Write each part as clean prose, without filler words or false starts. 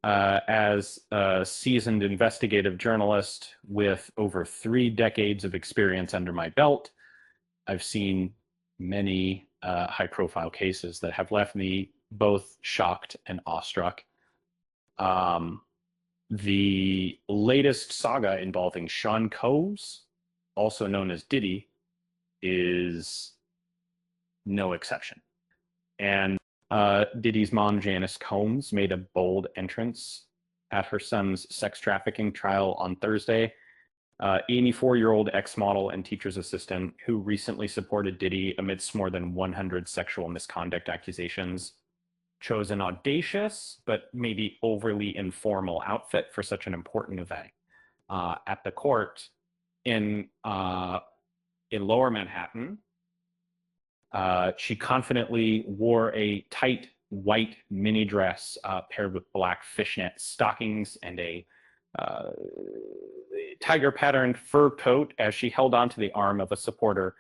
As a seasoned investigative journalist with over 3 decades of experience under my belt, I've seen many high-profile cases that have left me both shocked and awestruck. Um, the latest saga involving Sean Combs, also known as Diddy, is no exception. And Diddy's mom, Janice Combs, made a bold entrance at her son's sex trafficking trial on Thursday. 84-year-old ex-model and teacher's assistant who recently supported Diddy amidst more than 100 sexual misconduct accusations chose an audacious but maybe overly informal outfit for such an important event. At the court in Lower Manhattan, she confidently wore a tight white mini dress paired with black fishnet stockings and a tiger patterned fur coat as she held onto the arm of a supporter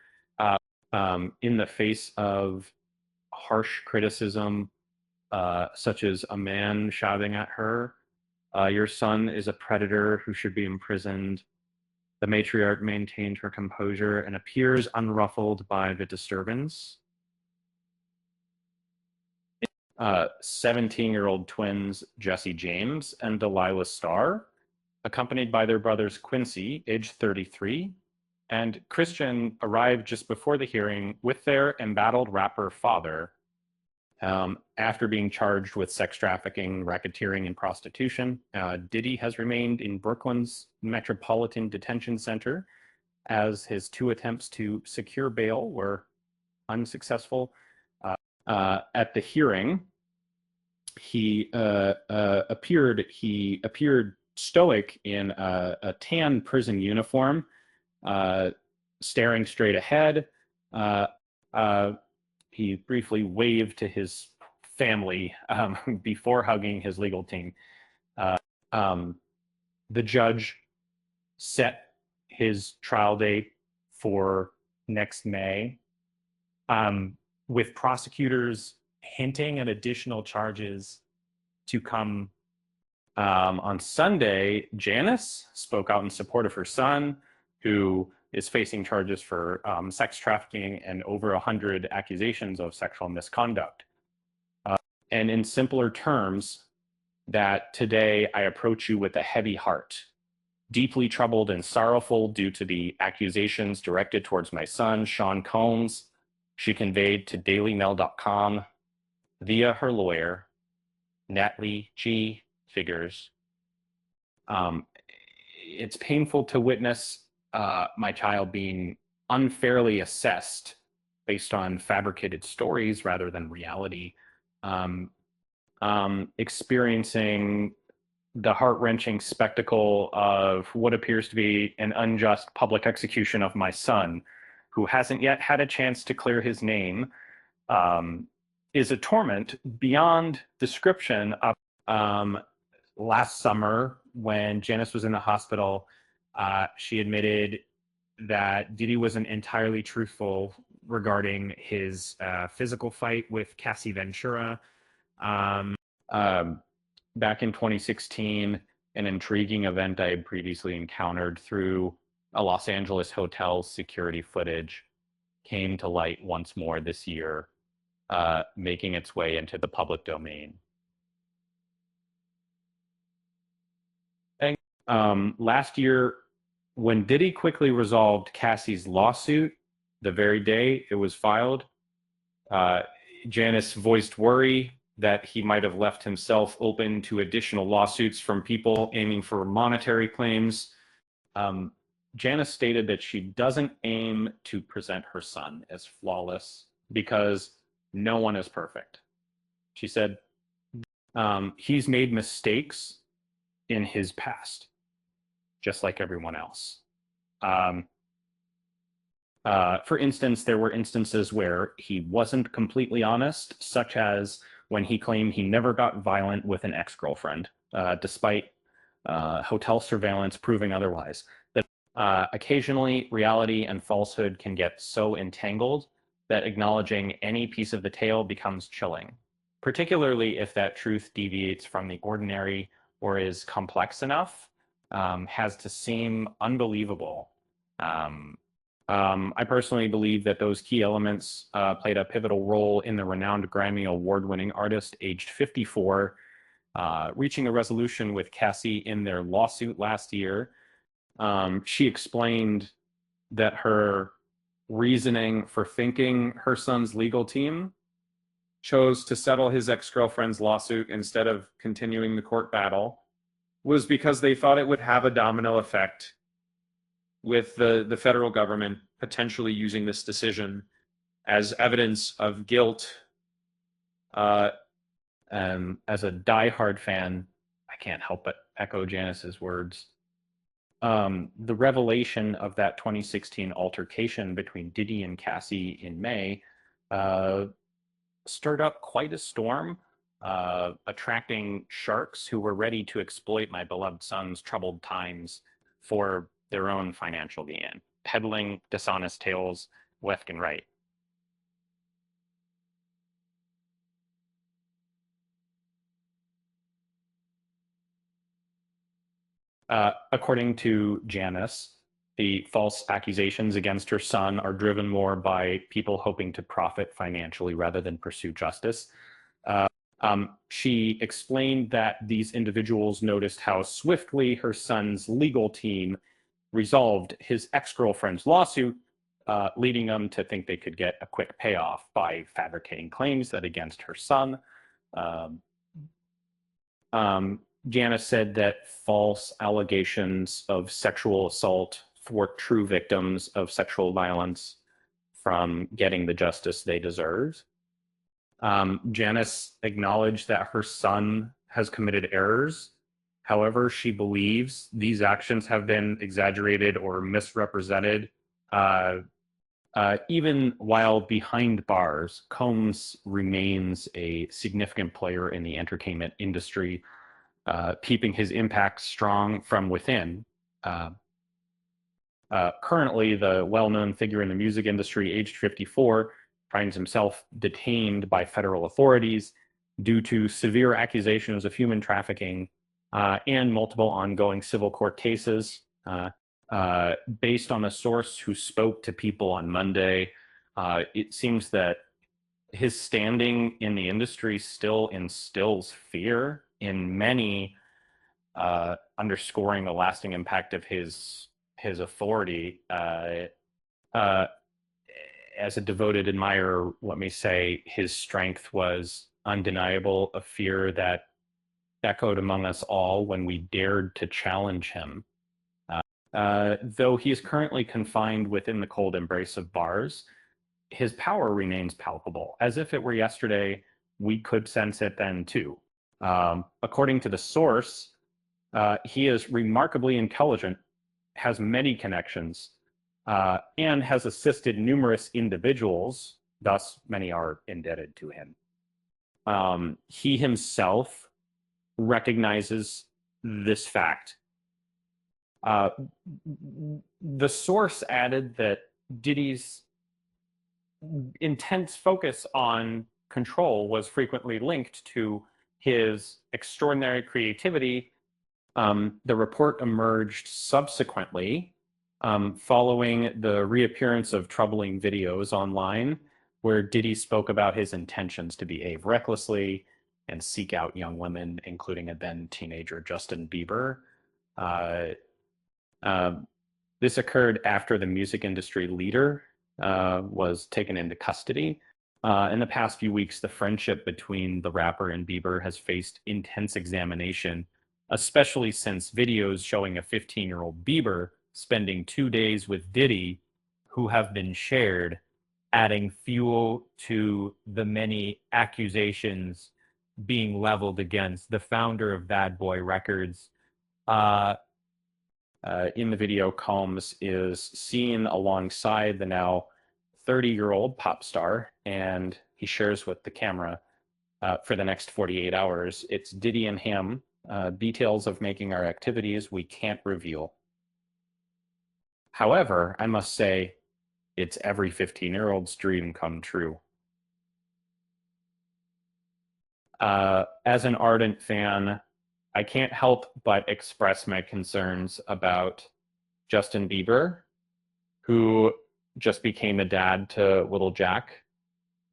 in the face of harsh criticism, such as a man shouting at her, "Your son is a predator who should be imprisoned." The matriarch maintained her composure and appears unruffled by the disturbance. 17-year-old twins Jesse James and Delilah Starr, accompanied by their brothers Quincy, age 33, and Christian, arrived just before the hearing with their embattled rapper father, after being charged with sex trafficking, racketeering, and prostitution. Diddy has remained in Brooklyn's Metropolitan Detention Center as his 2 attempts to secure bail were unsuccessful. At the hearing, he appeared stoic in a tan prison uniform, staring straight ahead. He briefly waved to his family before hugging his legal team. The judge set his trial date for next May, with prosecutors hinting at additional charges to come. On Sunday, Janice spoke out in support of her son, who is facing charges for sex trafficking and over 100 accusations of sexual misconduct. And in simpler terms, that today I approach you with a heavy heart, deeply troubled and sorrowful due to the accusations directed towards my son, Sean Combs, she conveyed to dailymail.com via her lawyer, Natalie G. Figures. It's painful to witness my child being unfairly assessed based on fabricated stories rather than reality, experiencing the heart-wrenching spectacle of what appears to be an unjust public execution of my son, who hasn't yet had a chance to clear his name, is a torment beyond description. Last summer, when Janice was in the hospital, she admitted that Diddy wasn't entirely truthful regarding his physical fight with Cassie Ventura. Back in 2016, an intriguing event I had previously encountered through a Los Angeles hotel's security footage came to light once more this year, making its way into the public domain. Last year, when Diddy quickly resolved Cassie's lawsuit, the very day it was filed, Janice voiced worry that he might have left himself open to additional lawsuits from people aiming for monetary claims. Janice stated that she doesn't aim to present her son as flawless because no one is perfect. She said, he's made mistakes in his past, just like everyone else. For instance, there were instances where he wasn't completely honest, such as when he claimed he never got violent with an ex-girlfriend, despite hotel surveillance proving otherwise. That occasionally reality and falsehood can get so entangled that acknowledging any piece of the tale becomes chilling. particularly if that truth deviates from the ordinary or is complex enough, has to seem unbelievable. Um, I personally believe that those key elements played a pivotal role in the renowned Grammy Award-winning artist, aged 54, reaching a resolution with Cassie in their lawsuit last year. She explained that her reasoning for thinking her son's legal team chose to settle his ex-girlfriend's lawsuit instead of continuing the court battle was because they thought it would have a domino effect with the federal government potentially using this decision as evidence of guilt. Uh, as a diehard fan, I can't help but echo Janice's words. The revelation of that 2016 altercation between Diddy and Cassie in May uh, stirred up quite a storm, attracting sharks who were ready to exploit my beloved son's troubled times for their own financial gain, peddling dishonest tales left and right. According to Janice, the false accusations against her son are driven more by people hoping to profit financially rather than pursue justice. She explained that these individuals noticed how swiftly her son's legal team resolved his ex-girlfriend's lawsuit, leading them to think they could get a quick payoff by fabricating claims that against her son. Um, Janice said that false allegations of sexual assault thwart true victims of sexual violence from getting the justice they deserve. Janice acknowledged that her son has committed errors. However, she believes these actions have been exaggerated or misrepresented. Uh, Even while behind bars, Combs remains a significant player in the entertainment industry, keeping his impact strong from within. Uh, Currently, the well-known figure in the music industry, aged 54, finds himself detained by federal authorities due to severe accusations of human trafficking and multiple ongoing civil court cases. Based on a source who spoke to people on Monday, it seems that his standing in the industry still instills fear in many, underscoring the lasting impact of his authority. Uh, as a devoted admirer, let me say his strength was undeniable, a fear that echoed among us all when we dared to challenge him. Though he is currently confined within the cold embrace of bars, his power remains palpable. As if it were yesterday, we could sense it then too. According to the source, he is remarkably intelligent, has many connections, and has assisted numerous individuals. Thus, many are indebted to him. He himself recognizes this fact. Uh, the source added that Diddy's intense focus on control was frequently linked to his extraordinary creativity. The report emerged subsequently, following the reappearance of troubling videos online where Diddy spoke about his intentions to behave recklessly and seek out young women, including a then teenager Justin Bieber. Uh, um, this occurred after the music industry leader was taken into custody. In the past few weeks, the friendship between the rapper and Bieber has faced intense examination, especially since videos showing a 15-year-old Bieber spending 2 days with Diddy, who have been shared, adding fuel to the many accusations being leveled against the founder of Bad Boy Records. Uh, in the video, Combs is seen alongside the now 30-year-old pop star, and he shares with the camera for the next 48 hours. It's Diddy and him, details of making our activities we can't reveal. However, I must say, it's every 15-year-old's dream come true. As an ardent fan, I can't help but express my concerns about Justin Bieber, who just became a dad to little Jack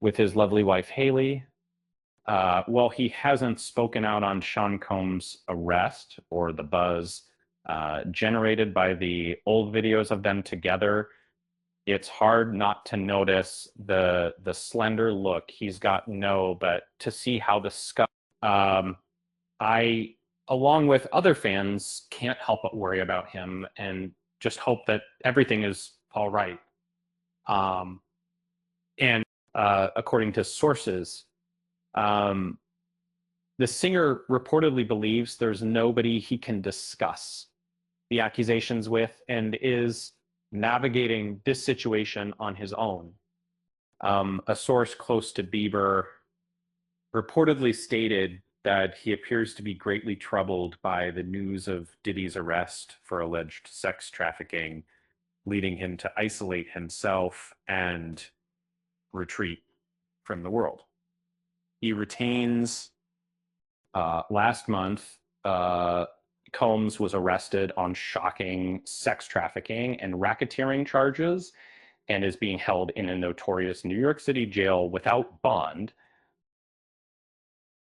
with his lovely wife, Haley. Well, he hasn't spoken out on Sean Combs' arrest or the buzz generated by the old videos of them together. It's hard not to notice the slender look he's got. No, but to see how the scuff. I, along with other fans, can't help but worry about him and just hope that everything is all right. Um, and according to sources, um, the singer reportedly believes there's nobody he can discuss the accusations with and is navigating this situation on his own. A source close to Bieber reportedly stated that he appears to be greatly troubled by the news of Diddy's arrest for alleged sex trafficking, leading him to isolate himself and retreat from the world. He retains, last month, Combs was arrested on shocking sex trafficking and racketeering charges and is being held in a notorious New York City jail without bond